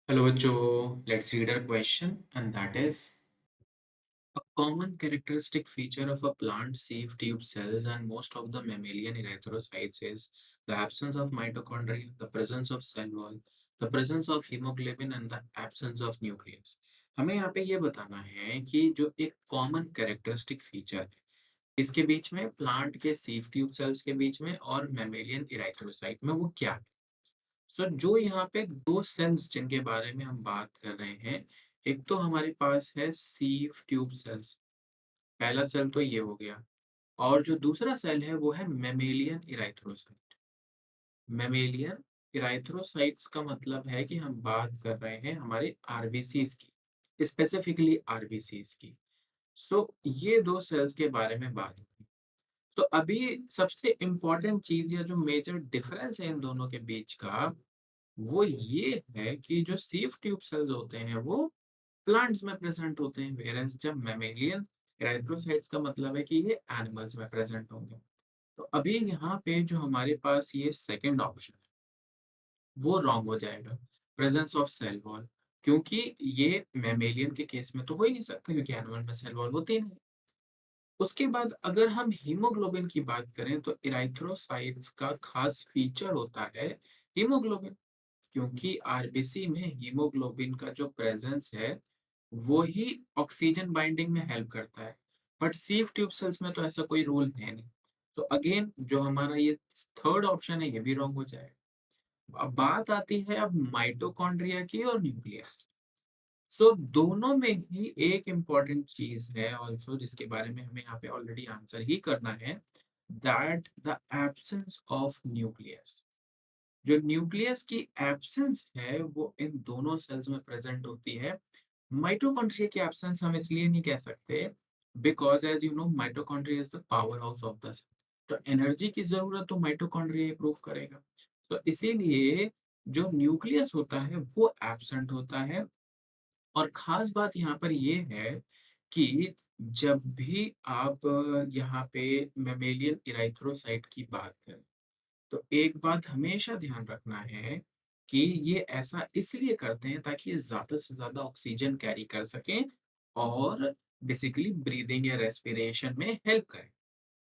Hello, Joe. Let's read our question, and that is a common characteristic feature of a plant sieve tube cells and most of the mammalian erythrocytes is the absence of mitochondria, the presence of cell wall, the presence of hemoglobin, and the absence of nucleus. हमें यहाँ पे ये बताना है कि जो एक common characteristic feature है इसके बीच में प्लांट के सीव ट्यूब सेल्स के बीच में और मैमेलियन इराइथ्रोसाइट में वो क्या है। सो जो यहाँ पे 2 सेल्स जिनके बारे में हम बात कर रहे हैं, एक तो हमारे पास है सीव ट्यूब सेल्स, पहला सेल तो ये हो गया और जो दूसरा सेल है वो है मैमेलियन इराइथ्रोसाइट। मैमेलियन इराइथ्रोसाइट्स का मतलब है कि हम बात कर रहे हैं हमारे आरबीसीज की, स्पेसिफिकली आरबीसीज की। सो ये 2 सेल्स के बारे में बात हुई। तो अभी सबसे इम्पोर्टेंट चीज़ या जो मेजर डिफरेंस है इन दोनों के बीच का वो ये है कि जो सीव ट्यूब सेल्स होते हैं वो प्लांट्स में प्रेजेंट होते हैं, वेयरएज़ जब मैमेलियन एराइथ्रोसाइट्स का मतलब है कि ये एनिमल्स में प्रेजेंट होंगे। तो अभी यहाँ पे जो हमारे पास ये सेकंड ऑप्शन है वो रॉन्ग हो जाएगा, प्रेजेंस ऑफ सेल वॉल, क्योंकि ये मैमेलियन के केस में तो हो ही नहीं सकता क्योंकि एनिमल में सेल वॉल होती नहीं। उसके बाद अगर हम हीमोग्लोबिन की बात करें तो इराइथ्रोसाइट्स का खास फीचर होता है हीमोग्लोबिन, क्योंकि आरबीसी में हीमोग्लोबिन का जो प्रेजेंस है वो ही ऑक्सीजन बाइंडिंग में हेल्प करता है। बट सीव ट्यूब सेल्स में तो ऐसा कोई रूल है नहीं। तो अगेन जो हमारा ये थर्ड ऑप्शन है ये भी रॉन्ग हो जाएगा। अब बात आती है अब माइटोकॉन्ड्रिया की और न्यूक्लियस की। सो दोनों में ही एक इम्पॉर्टेंट चीज है ऑल्सो जिसके बारे में हमें यहाँ पे ऑलरेडी आंसर ही करना है, that the absence of nucleus. जो न्यूक्लियस की एब्सेंस है वो इन दोनों सेल्स में प्रेजेंट होती है। माइटोकॉन्ड्रिया की एब्सेंस हम इसलिए नहीं कह सकते because as you know mitochondria is the power house of the cell. तो एनर्जी की जरूरत तो माइटोकॉन्ड्रिया प्रूव करेगा। तो इसीलिए जो न्यूक्लियस होता है वो एब्सेंट होता है। और खास बात यहाँ पर ये है कि जब भी आप यहाँ पे मेमेलियन इराइथ्रोसाइट की बात करें तो एक बात हमेशा ध्यान रखना है कि ये ऐसा इसलिए करते हैं ताकि ये ज़्यादा से ज़्यादा ऑक्सीजन कैरी कर सकें और बेसिकली ब्रीदिंग या रेस्पिरेशन में हेल्प करें।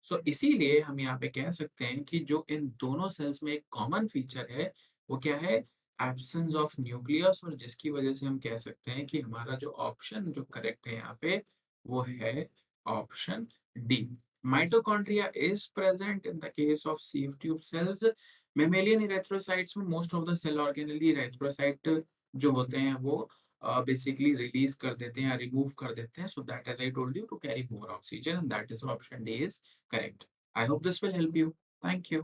सो इसीलिए हम यहाँ पे कह सकते हैं कि जो इन दोनों सेल्स में एक कॉमन फीचर है वो क्या है, एब्सेंस ऑफ न्यूक्लियस, और जिसकी वजह से हम कह सकते हैं कि हमारा जो ऑप्शन जो करेक्ट है यहाँ पे वो है option D. Mitochondria is present in the case of sieve tube cells. Mammalian erythrocytes में most of the cell organelle erythrocyte जो होते हैं वो basically release कर देते हैं या remove कर देते हैं, so that as I told you to carry more oxygen, and that is option D is correct. I hope this will help you. Thank you.